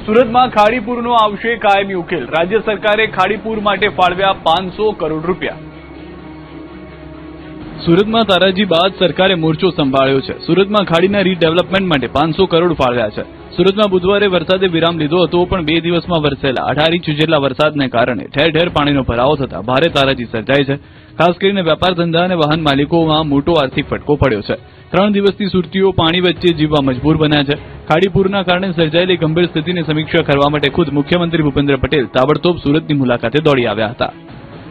સુરતમાં ખાડીપુરનો આવશે કાયમી ઉકેલ. રાજ્ય સરકારે ખાડીપુર માટે ફાળવ્યા 500 કરોડ રૂપિયા. સુરતમાં તારાજી બાદ સરકારે મોરચો સંભાળ્યો છે. સુરતમાં ખાડીના રીડેવલપમેન્ટ માટે 500 કરોડ ફાળવ્યા છે. સુરતમાં બુધવારે વરસાદે વિરામ લીધો હતો, પણ 2 દિવસમાં વરસેલા 18 ઇંચ જેટલા વરસાદને કારણે ઠેર ઠેર પાણીનો ભરાવો થતા ભારે તારાજી સર્જાઈ છે. ખાસ કરીને વેપાર ધંધા અને વાહન માલિકોમાં મોટો આર્થિક ફટકો પડ્યો છે. 3 દિવસથી સુરતીઓ પાણી વચ્ચે જીવવા મજબૂર બન્યા છે. ખાડીપુરના કારણે સર્જાયેલી ગંભીર સ્થિતિની સમીક્ષા કરવા માટે ખુદ મુખ્યમંત્રી ભૂપેન્દ્ર પટેલ તાબડતોબ સુરતની મુલાકાતે દોડી આવ્યા હતા.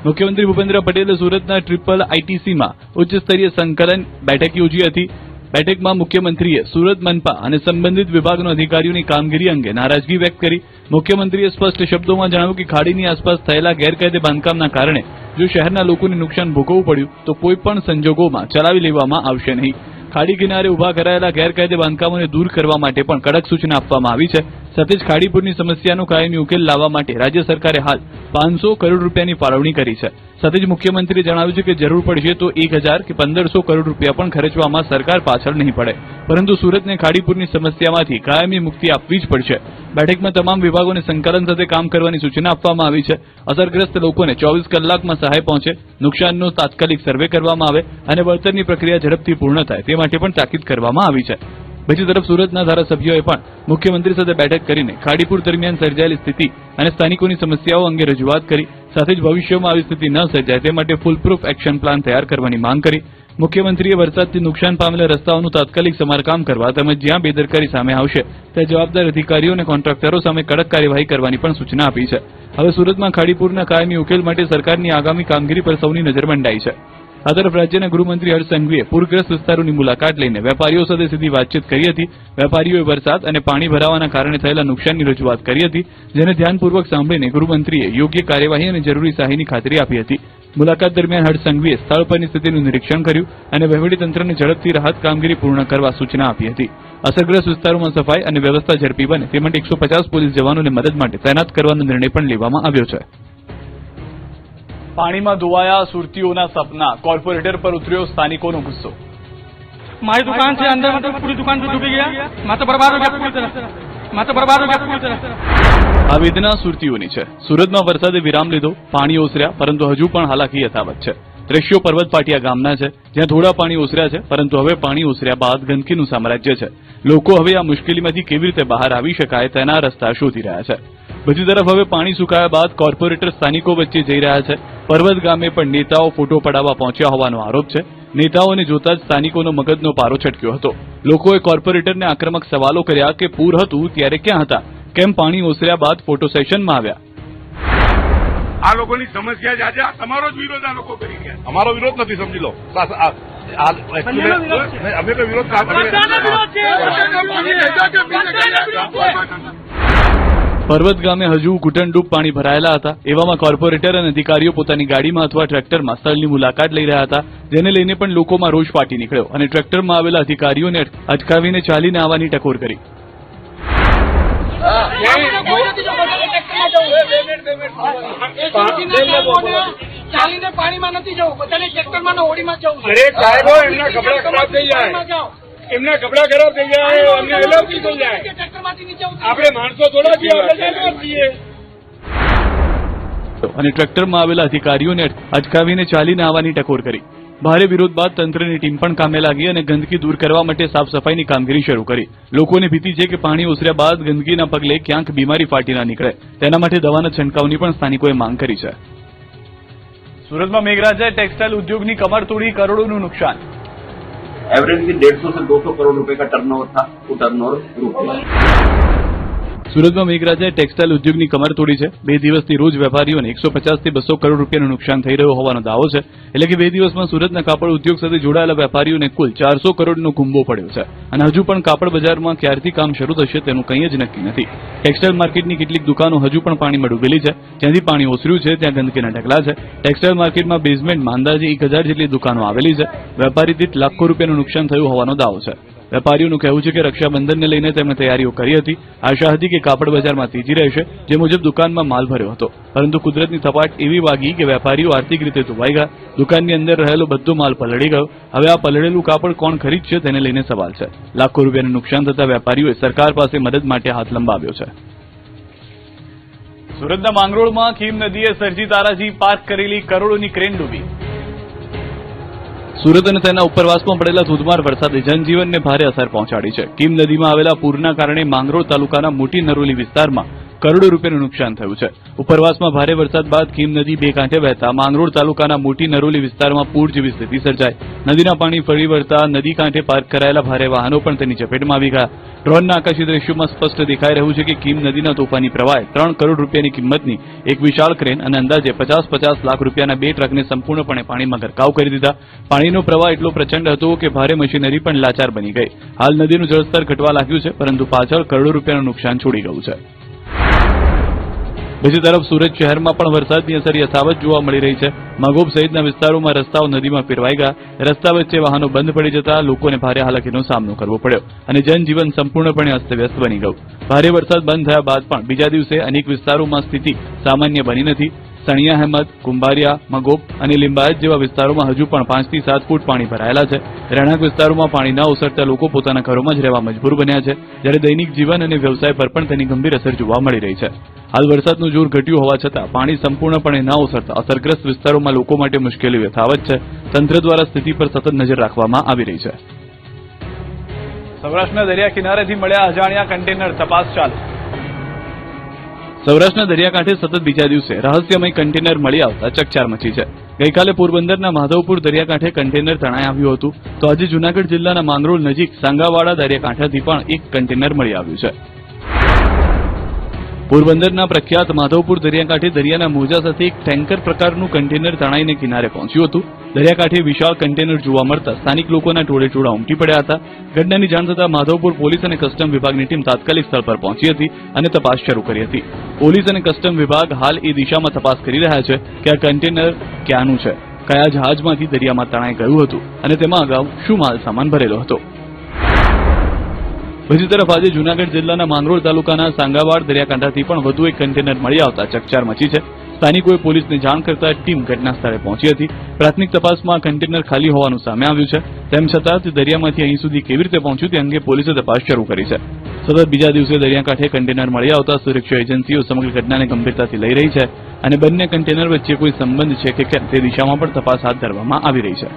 મુખ્યમંત્રી ભૂપેન્દ્ર પટેલે સુરતના ટ્રિપલ આઈટીસીમાં ઉચ્ચ સ્તરીય સંકલન બેઠક યોજી હતી. બેઠકમાં મુખ્યમંત્રીએ સુરત મનપા અને સંબંધિત વિભાગના અધિકારીઓની કામગીરી અંગે નારાજગી વ્યક્ત કરી. મુખ્યમંત્રીએ સ્પષ્ટ શબ્દોમાં જણાવ્યું કે ખાડીની આસપાસ થયેલા ગેરકાયદે બાંધકામના કારણે જો શહેરના લોકોને નુકસાન ભોગવવું પડ્યું તો કોઈપણ સંજોગોમાં ચલાવી લેવામાં આવશે નહીં. ખાડી કિનારે ઉભા કરાયેલા ગેરકાયદે બાંધકામોને દૂર કરવા માટે પણ કડક સૂચના આપવામાં આવી છે. સાથે જ ખાડીપુરની સમસ્યાનો કાયમી ઉકેલ લાવવા માટે રાજ્ય સરકારે હાલ 500 કરોડ રૂપિયાની ફાળવણી કરી છે. સાથે જ મુખ્યમંત્રીએ જણાવ્યું છે કે જરૂર પડશે તો 1000 કે 1500 કરોડ રૂપિયા પણ ખર્ચવામાં સરકાર પાછળ નહીં પડે, પરંતુ સુરતને ખાડીપુરની સમસ્યામાંથી કાયમી મુક્તિ આપવી જ પડશે. બેઠકમાં તમામ વિભાગોને સંકલન સાથે કામ કરવાની સૂચના આપવામાં આવી છે. અસરગ્રસ્ત લોકોને 24 કલાકમાં સહાય પહોંચે, નુકસાનનો તાત્કાલિક સર્વે કરવામાં આવે અને વળતરની પ્રક્રિયા ઝડપથી પૂર્ણ થાય તે માટે પણ તાકીદ કરવામાં આવી છે. બીજી તરફ સુરતના ધારાસભ્યોએ પણ મુખ્યમંત્રી સાથે બેઠક કરીને ખાડીપુર દરમિયાન સર્જાયેલી સ્થિતિ અને સ્થાનિકોની સમસ્યાઓ અંગે રજૂઆત કરી. સાથે જ ભવિષ્યમાં આવી સ્થિતિ ન સર્જાય તે માટે ફૂલપ્રૂફ એક્શન પ્લાન તૈયાર કરવાની માંગ કરી. મુખ્યમંત્રીએ વરસાદથી નુકસાન પામેલા રસ્તાઓનું તાત્કાલિક સમારકામ કરવા તેમજ જ્યાં બેદરકારી સામે આવશે ત્યાં જવાબદાર અધિકારીઓ અને કોન્ટ્રાક્ટરો સામે કડક કાર્યવાહી કરવાની પણ સૂચના આપી છે. હવે સુરતમાં ખાડીપુરના કાયમી ઉકેલ માટે સરકારની આગામી કામગીરી પર સૌની નજર મંડાઈ છે. આ તરફ રાજ્યના ગૃહમંત્રી હર્ષ સંઘવીએ પૂરગ્રસ્ત વિસ્તારોની મુલાકાત લઈને વેપારીઓ સાથે સીધી વાતચીત કરી હતી. વેપારીઓએ વરસાદ અને પાણી ભરાવાના કારણે થયેલા નુકસાનની રજૂઆત કરી હતી, જેને ધ્યાનપૂર્વક સાંભળીને ગૃહમંત્રીએ યોગ્ય કાર્યવાહી અને જરૂરી સહાયની ખાતરી આપી હતી. મુલાકાત દરમિયાન હર્ષ સંઘવીએ સ્થળ પરની સ્થિતિનું નિરીક્ષણ કર્યું અને વહીવટીતંત્રને ઝડપથી રાહત કામગીરી પૂર્ણ કરવા સૂચના આપી હતી. અસરગ્રસ્ત વિસ્તારોમાં સફાઈ અને વ્યવસ્થા ઝડપી બને તે માટે 150 પોલીસ જવાનોને મદદ માટે તૈનાત કરવાનો નિર્ણય પણ લેવામાં આવ્યો છે. પાણીમાં ધોવાયા સુરતીઓના સપના, કોર્પોરેટર પર ઉતર્યો સ્થાનિકોનો ગુસ્સો. મારી દુકાન છે, અંદર मतलब पूरी दुकान तो डूबी गया, मैं तो बर्बाद हो गया पूरी तरह, मैं तो बर्बाद हो गया पूरी तरह. આ વેદના સુરતીઓની છે. સુરતમાં વરસાદે વિરામ લીધો, પાણી ઓસર્યા, પરંતુ હજુ પણ હાલાકી યથાવત છે. દ્રશ્યો પર્વત પાટિયા ગામના છે, જ્યાં થોડા પાણી ઓસર્યા છે, પરંતુ હવે પાણી ઓસર્યા બાદ ગંદકીનું સામ્રાજ્ય છે. લોકો હવે આ મુશ્કેલીમાંથી કેવી રીતે બહાર આવી શકાય તેના રસ્તા શોધી રહ્યા છે. બીજી તરફ હવે પાણી સુકાયા બાદ કોર્પોરેટર સ્થાનિકો વચ્ચે જઈ રહ્યા છે. પર્વત ગામે પણ નેતાઓ ફોટો પડાવવા પહોંચ્યા હોવાનો આરોપ છે. નેતાઓને જોતા જ સ્થાનિકોનો મગજનો પારો છટક્યો હતો. લોકોએ કોર્પોરેટરને આક્રમક સવાલો કર્યા કે પૂર હતું ત્યારે ક્યાં હતા, કેમ પાણી ઓસર્યા બાદ ફોટો સેશનમાં આવ્યા. આ લોકોની સમસ્યા જ આજે તમારો જ વિરોધ આ લોકો કરી ગયા. અમારો વિરોધ નથી, સમજી લો. અમે તો વિરોધ પર્વત ગામે હજુ ઘૂંટણડૂબ પાણી ભરાયેલા હતા. એવામાં કોર્પોરેટર અને અધિકારીઓ પોતાની ગાડીમાં અથવા ટ્રેક્ટરમાં સ્થળની મુલાકાત લઈ રહ્યા હતા, જેને લઈને પણ લોકોમાં રોષ ફાટી નીકળ્યો અને ટ્રેક્ટરમાં આવેલા અધિકારીઓને અટકાવીને ચાલીને આવવાની ટકોર કરી. ચાલીને પાણીમાં નથી જવું, બધાને ટ્રેક્ટરમાં હોડીમાં જવું. અરે સાહેબ, એમના કપડા ખરાબ થઈ જાય, એમના કપડા ખરાબ થઈ જાય, અમને એલર્જી થઈ જાય. આપણે માણસો થોડા છીએ. અને ટ્રેક્ટરમાં આવેલા અધિકારીઓને અટકાવીને ચાલીને આવવાની ટકોર કરી. ભારે વિરોધ બાદ તંત્રની ટીમ પણ કામે લાગી અને ગંદકી દૂર કરવા માટે સાફ સફાઈની કામગીરી શરૂ કરી. લોકોને ભીતિ છે કે પાણી ઓસર્યા બાદ ગંદકીના પગલે ક્યાંક બીમારી ફાટી ના નીકળે, તેના માટે દવાના છંટકાવની પણ સ્થાનિકોએ માંગ કરી છે. સુરતમાં મેઘરાજાએ ટેક્સટાઇલ ઉદ્યોગની કમર તોડી, કરોડોનું નુકસાન. एवरेज 150 से 200 करोड़ रुपए का टर्नओवर था, वो टर्नओवर रुक गया. સુરતમાં મેઘરાજાએ ટેક્સટાઇલ ઉદ્યોગની કમર તોડી છે. 2 દિવસથી રોજ વેપારીઓને 150 થી 200 કરોડ રૂપિયાનું નુકસાન થઈ રહ્યો હોવાનો દાવો છે. એટલે કે 2 દિવસમાં સુરતના કાપડ ઉદ્યોગ સાથે જોડાયેલા વેપારીઓને કુલ 400 કરોડનો કુંભો પડ્યો છે. અને હજુ પણ કાપડ બજારમાં ક્યારથી કામ શરૂ થશે તેનું કંઈ જ નક્કી નથી. ટેક્સટાઇલ માર્કેટની કેટલીક દુકાનો હજુ પણ પાણીમાં ડૂબેલી છે. જ્યાંથી પાણી ઓસર્યું છે ત્યાં ગંદકીના ઢગલા છે. ટેક્સટાઇલ માર્કેટમાં બેઝમેન્ટમાં અંદાજે 1000 જેટલી દુકાનો આવેલી છે. વેપારી દીઠ લાખો રૂપિયાનું નુકસાન થયું હોવાનો દાવો છે. વેપારીઓનું કહેવું છે કે રક્ષાબંધનને લઈને તેમણે તૈયારીઓ કરી હતી. આશા હતી કે કાપડ બજારમાં તેજી રહેશે, જે મુજબ દુકાનમાં માલ ભર્યો હતો, પરંતુ કુદરતની થપાટ એવી વાગી કે વેપારીઓ આર્થિક રીતે ધોવાઈ ગયા. દુકાનની અંદર રહેલો બધો માલ પલળી ગયો. હવે આ પલળેલું કાપડ કોણ ખરીદશે તેને લઈને સવાલ છે. લાખો રૂપિયાનું નુકસાન થતા વેપારીઓએ સરકાર પાસે મદદ માટે હાથ લંબાવ્યો છે. સુરતના માંગરોળમાં ખીમ નદીએ સર્જી તારાજી પાર્ક કરેલી કરોડોની ક્રેન ડૂબી. સુરત અને તેના ઉપરવાસમાં પડેલા ધોધમાર વરસાદે જનજીવનને ભારે અસર પહોંચાડી છે. ખીમ નદીમાં આવેલા પૂરના કારણે માંગરોળ તાલુકાના મોટી નરોલી વિસ્તારમાં કરોડો રૂપિયાનું નુકસાન થયું છે. ઉપરવાસમાં ભારે વરસાદ બાદ ખીમ નદી બે કાંઠે વહેતા માંગરોળ તાલુકાના મોટી નરોલી વિસ્તારમાં પૂર જેવી સ્થિતિ સર્જાઈ. નદીના પાણી ફરી વળતા નદી કાંઠે પાર્ક કરાયેલા ભારે વાહનો પણ તેની ચપેટમાં આવી ગયા. ડ્રોનના આકાશી દ્રશ્યોમાં સ્પષ્ટ દેખાઈ રહ્યું છે કે ખીમ નદીના તોફાની પ્રવાહે 3 કરોડ રૂપિયાની કિંમતની એક વિશાળ ક્રેન અને અંદાજે 50 લાખ રૂપિયાના 2 ટ્રકને સંપૂર્ણપણે પાણીમાં ગરકાવ કરી દીધા. પાણીનો પ્રવાહ એટલો પ્રચંડ હતો કે ભારે મશીનરી પણ લાચાર બની ગઈ. હાલ નદીનું જળસ્તર ઘટવા લાગ્યું છે, પરંતુ પાછળ કરોડો રૂપિયાનું નુકસાન છોડી ગયું છે. બીજી તરફ સુરત શહેરમાં પણ વરસાદની અસર યથાવત જોવા મળી રહી છે. મગોબ સહિતના વિસ્તારોમાં રસ્તાઓ નદીમાં ફેરવાઈ ગયા. રસ્તા વચ્ચે વાહનો બંધ પડી જતા લોકોને ભારે હાલાકીનો સામનો કરવો પડ્યો અને જનજીવન સંપૂર્ણપણે અસ્તવ્યસ્ત બની ગયું. ભારે વરસાદ બંધ થયા બાદ પણ બીજા દિવસે અનેક વિસ્તારોમાં સ્થિતિ સામાન્ય બની નથી. સણિયા અહેમદ, કુંભારિયા, મગોબ અને લિંબાયત જેવા વિસ્તારોમાં હજુ પણ 5 થી 7 ફૂટ પાણી ભરાયેલા છે. રહેણાંક વિસ્તારોમાં પાણી ન ઓસરતા લોકો પોતાના ઘરોમાં જ રહેવા મજબૂર બન્યા છે, જ્યારે દૈનિક જીવન અને વ્યવસાય પર પણ તેની ગંભીર અસર જોવા મળી રહી છે. હાલ વરસાદનું જોર ઘટ્યું હોવા છતાં પાણી સંપૂર્ણપણે ન ઓસરતા અસરગ્રસ્ત વિસ્તારોમાં લોકો માટે મુશ્કેલી યથાવત છે. તંત્ર દ્વારા સ્થિતિ પર સતત નજર રાખવામાં આવી રહી છે. સૌરાષ્ટ્રના દરિયા કિનારેથી મળ્યા અજાણ્યા કન્ટેનર, તપાસ ચાલુ. સૌરાષ્ટ્રના દરિયાકાંઠે સતત બીજા દિવસે રહસ્યમય કન્ટેનર મળી આવતા ચકચાર મચી છે. ગઈકાલે પોરબંદરના માધવપુર દરિયાકાંઠે કન્ટેનર તણાઈ આવ્યું હતું, તો આજે જૂનાગઢ જિલ્લાના માંગરોળ નજીક સાંગાવાડા દરિયાકાંઠેથી પણ એક કન્ટેનર મળી આવ્યું છે. પોરબંદરના પ્રખ્યાત માધવપુર દરિયાકાંઠે દરિયાના મોજા સાથે એક ટેન્કર પ્રકારનું કન્ટેનર તણાઈને કિનારે પહોંચ્યું હતું. દરિયાકાંઠે વિશાળ કન્ટેનર જોવા મળતા સ્થાનિક લોકોના ટોળેટોળા ઉમટી પડ્યા હતા. ઘટનાની જાણ થતાં માધવપુર પોલીસ અને કસ્ટમ વિભાગની ટીમ તાત્કાલિક સ્થળ પર પહોંચી હતી અને તપાસ શરૂ કરી હતી. પોલીસ અને કસ્ટમ વિભાગ હાલ એ દિશામાં તપાસ કરી રહ્યા છે કે આ કન્ટેનર ક્યાંનું છે, કયા જહાજમાંથી દરિયામાં તણાઈ ગયું હતું અને તેમાં અગાઉ શું માલ સામાન ભરેલો હતો. બીજી તરફ આજે જૂનાગઢ જિલ્લાના માંગરોળ તાલુકાના સાંગાવાડ દરિયાકાંઠાથી પણ વધુ એક કન્ટેનર મળી આવતા ચકચાર મચી છે. સ્થાનિકોએ પોલીસને જાણ કરતા ટીમ ઘટના સ્થળે પહોંચી હતી. પ્રાથમિક તપાસમાં કન્ટેનર ખાલી હોવાનું સામે આવ્યું છે. તેમ છતાં તે દરિયામાંથી અહીં સુધી કેવી રીતે પહોંચ્યું તે અંગે પોલીસે તપાસ શરૂ કરી છે. સતત બીજા દિવસે દરિયાકાંઠે કન્ટેનર મળી આવતા સુરક્ષા એજન્સીઓ સમગ્ર ઘટનાને ગંભીરતાથી લઈ રહી છે અને બંને કન્ટેનર વચ્ચે કોઈ સંબંધ છે કે કેમ તે દિશામાં પણ તપાસ હાથ ધરવામાં આવી રહી છે.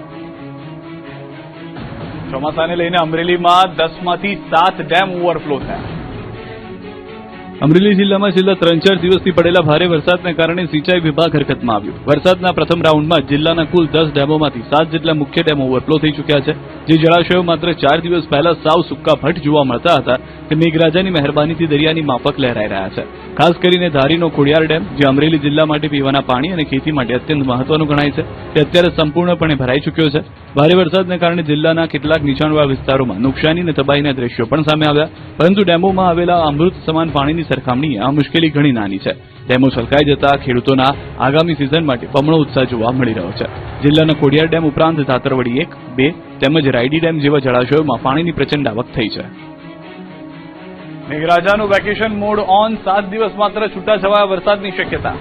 ચોમાસાને લઈને અમરેલીમાં 10 માંથી 7 ડેમ ઓવરફ્લો થયા. અમરેલી જિલ્લામાં છેલ્લા 3-4 દિવસથી પડેલા ભારે વરસાદને કારણે સિંચાઈ વિભાગ હરકતમાં આવ્યું. વરસાદના પ્રથમ રાઉન્ડમાં જિલ્લાના કુલ 10 ડેમોમાંથી 7 જેટલા મુખ્ય ડેમો ઓવરફ્લો થઈ ચૂક્યા છે. જે જળાશયો માત્ર 4 દિવસ પહેલા સાવ સૂકા ભટ્ટ જોવા મળતા હતા તે મેઘરાજાની મહેરબાનીથી દરિયાની માફક લહેરાઈ રહ્યા છે. ખાસ કરીને ધારીનો ખોડિયાર ડેમ, જે અમરેલી જિલ્લા માટે પીવાના પાણી અને ખેતી માટે અત્યંત મહત્વનો ગણાય છે, તે અત્યારે સંપૂર્ણપણે ભરાઈ ચૂક્યો છે. ભારે વરસાદને કારણે જિલ્લાના કેટલાક નીચાણવાળા વિસ્તારોમાં નુકસાની અને તબાહીના દ્રશ્યો પણ સામે આવ્યા, પરંતુ ડેમોમાં આવેલા અમૃત સમાન પાણીની સરખામણીએ આ મુશ્કેલી ઘણી નાની છે. ડેમો છલકાઈ જતા ખેડૂતોના આગામી સિઝન માટે બમણો ઉત્સાહ જોવા મળી રહ્યો છે. જિલ્લાના ખોડિયાર ડેમ ઉપરાંત ધાતરવડી 1, 2 તેમજ રાયડી ડેમ જેવા જળાશયોમાં પાણીની પ્રચંડ આવક થઈ છે. મેઘરાજાનું વેકેશન મોડ ઓન, 7 દિવસ માત્ર છૂટાછવાયા વરસાદની શક્યતા.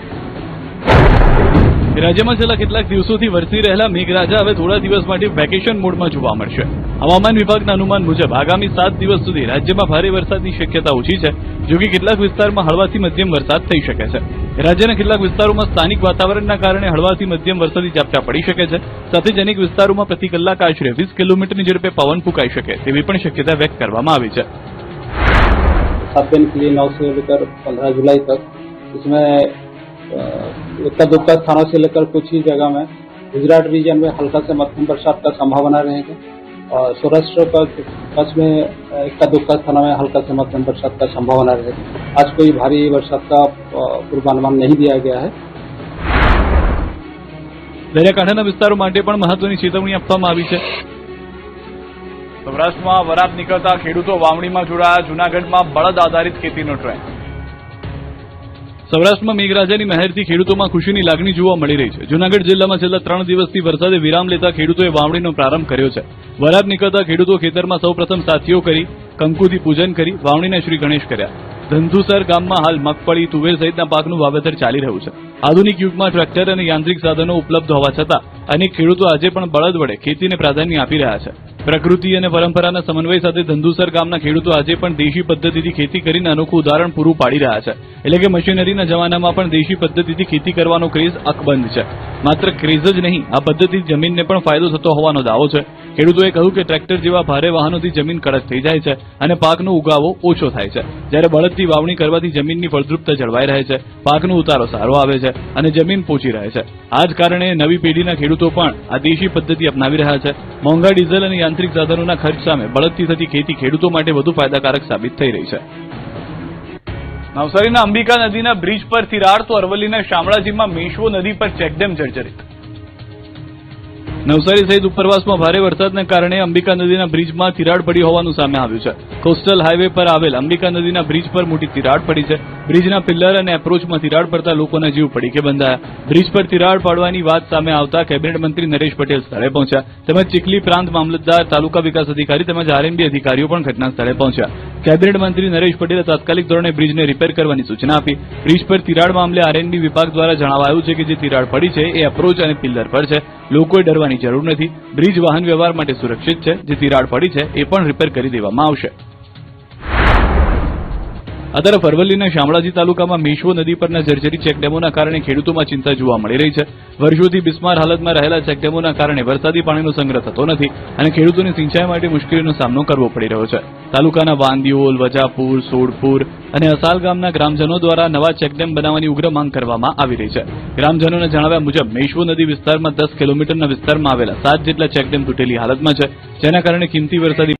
રાજ્યમાં છેલ્લા કેટલાક દિવસોથી વરસી રહેલા મેઘરાજા હવે થોડા દિવસ માટે વેકેશન મોડમાં જોવા મળશે. હવામાન વિભાગના અનુમાન મુજબ આગામી 7 દિવસ સુધી રાજ્યમાં ભારે વરસાદની શક્યતા ઓછી છે, જો કે કેટલાક વિસ્તારમાં હળવાથી મધ્યમ વરસાદ થઈ શકે છે. રાજ્યના કેટલાક વિસ્તારોમાં સ્થાનિક વાતાવરણના કારણે હળવાથી મધ્યમ વરસાદી ઝાપટા પડી શકે છે. સાથે જ અનેક વિસ્તારોમાં પ્રતિ કલાક આશરે 20 કિલોમીટરની ઝડપે પવન ફૂંકાઈ શકે તેવી પણ શક્યતા વ્યક્ત કરવામાં આવી છે. 7 दिन के लिए 9 से लेकर 15 जुलाई तक इसमें इक्का दुक्का स्थानों से लेकर कुछ ही जगह में गुजरात रीजन में हल्का से मध्यम बरसात का संभावना रहेगा और सौराष्ट्र कच्छ में इक्का दुक्का स्थानों में हल्का से मध्यम बरसात का संभावना रहेगी. आज कोई भारी बरसात का पूर्वानुमान नहीं दिया गया है. દરિયાકાંઠાના વિસ્તારો માટે પણ મહત્વની ચેતવણી આપવામાં આવી છે. સૌરાષ્ટ્રમાં વરાપ નીકળતા ખેડૂતો વાવણીમાં જોડાયા. જૂનાગઢમાં બળદ આધારિત ખેતીનો ટ્રેન્ડ. સૌરાષ્ટ્રમાં મેઘરાજાની મહેરથી ખેડૂતોમાં ખુશીની લાગણી જોવા મળી રહી છે. જૂનાગઢ જિલ્લામાં છેલ્લા 3 દિવસથી વરસાદે વિરામ લેતા ખેડૂતોએ વાવણીનો પ્રારંભ કર્યો છે. વરાપ નીકળતા ખેડૂતો ખેતરમાં સૌપ્રથમ સાથીઓ કરી કંકુથી પૂજન કરી વાવણીના શ્રી ગણેશ કર્યા. ધંધુસર ગામમાં હાલ મગફળી, તુવેર સહિતના પાકનું વાવેતર ચાલી રહ્યું છે. આધુનિક યુગમાં ટ્રેક્ટર અને યાંત્રિક સાધનો ઉપલબ્ધ હોવા છતાં અનેક ખેડૂતો આજે પણ બળદ વડે ખેતીને પ્રાધાન્ય આપી રહ્યા છે. પ્રકૃતિ અને પરંપરાના સમન્વય સાથે ધંધુસર ગામના ખેડૂતો આજે પણ દેશી પદ્ધતિથી ખેતી કરીને અનોખું ઉદાહરણ પૂરું પાડી રહ્યા છે. એટલે કે મશીનરીના જમાનામાં પણ દેશી પદ્ધતિથી ખેતી કરવાનો ક્રેઝ અકબંધ છે. માત્ર ક્રેઝ જ નહીં, આ પદ્ધતિ જમીનને પણ ફાયદો થતો હોવાનો દાવો છે. ખેડૂતોએ કહ્યું કે ટ્રેક્ટર જેવા ભારે વાહનોથી જમીન કડક થઈ જાય છે અને પાકનો ઉગાવો ઓછો થાય છે, જ્યારે બળદથી વાવણી કરવાથી જમીનની ફળદ્રુપતા જળવાઈ રહે છે, પાકનો ઉતારો સારો આવે છે અને જમીન પોચી રહે છે. આ જ કારણે નવી પેઢીના ખેડૂતો પણ આ દેશી પદ્ધતિ અપનાવી રહ્યા છે. મોંઘા ડીઝલ અને યાંત્રિક સાધનોના ખર્ચ સામે બળદથી થતી ખેતી ખેડૂતો માટે વધુ ફાયદાકારક સાબિત થઈ રહી છે. નવસારીના અંબિકા નદીના બ્રિજ પર તિરાડ તો અરવલ્લીના શામળાજીમાં મેશ્વો નદી પર ચેકડેમ જર્જરિત. નવસારી સહિત ઉપરવાસમાં ભારે વરસાદને કારણે અંબિકા નદીના બ્રિજમાં તિરાડ પડી હોવાનું સામે આવ્યું છે. કોસ્ટલ હાઈવે પર આવેલ અંબિકા નદીના બ્રિજ પર મોટી તિરાડ પડી છે. બ્રિજના પિલ્લર અને એપ્રોચમાં તિરાડ પડતા લોકોના જીવ પડીકે બંધાયા. બ્રિજ પર તિરાડ પડવાની વાત સામે આવતા કેબિનેટ મંત્રી નરેશ પટેલ સ્થળે પહોંચ્યા, તેમજ ચીખલી પ્રાંત મામલતદાર, તાલુકા વિકાસ અધિકારી તેમજ આરએનબી અધિકારીઓ પણ ઘટના સ્થળે પહોંચ્યા. કેબિનેટ મંત્રી નરેશ પટેલે તાત્કાલિક ધોરણે બ્રિજને રિપેર કરવાની સૂચના આપી. બ્રિજ પર તિરાડ મામલે આરએનબી વિભાગ દ્વારા જણાવાયું છે કે જે તિરાડ પડી છે એ એપ્રોચ અને પિલ્લર પર છે. લોકોએ ડરવાની જરૂર નથી. બ્રિજ વાહન વ્યવહાર માટે સુરક્ષિત છે. જે તિરાડ પડી છે એ પણ રિપેર કરી દેવામાં આવશે. આ તરફ અરવલ્લીના શામળાજી તાલુકામાં મેશ્વો નદી પરના જર્જરી ચેકડેમોના કારણે ખેડૂતોમાં ચિંતા જોવા મળી રહી છે. વર્ષોથી બિસ્માર હાલતમાં રહેલા ચેકડેમોના કારણે વરસાદી પાણીનો સંગ્રહ થતો નથી અને ખેડૂતોને સિંચાઈ માટે મુશ્કેલીનો સામનો કરવો પડી રહ્યો છે. તાલુકાના વાંદિયોલ, વજાપુર, સોડપુર અને અસાલ ગામના ગ્રામજનો દ્વારા નવા ચેકડેમ બનાવવાની ઉગ્ર માંગ કરવામાં આવી રહી છે. ગ્રામજનોના જણાવ્યા મુજબ મેશ્વો નદી વિસ્તારમાં 10 કિલોમીટરના વિસ્તારમાં આવેલા 7 જેટલા ચેકડેમ તૂટેલી હાલતમાં છે, જેના કારણે કિંમતી વરસાદી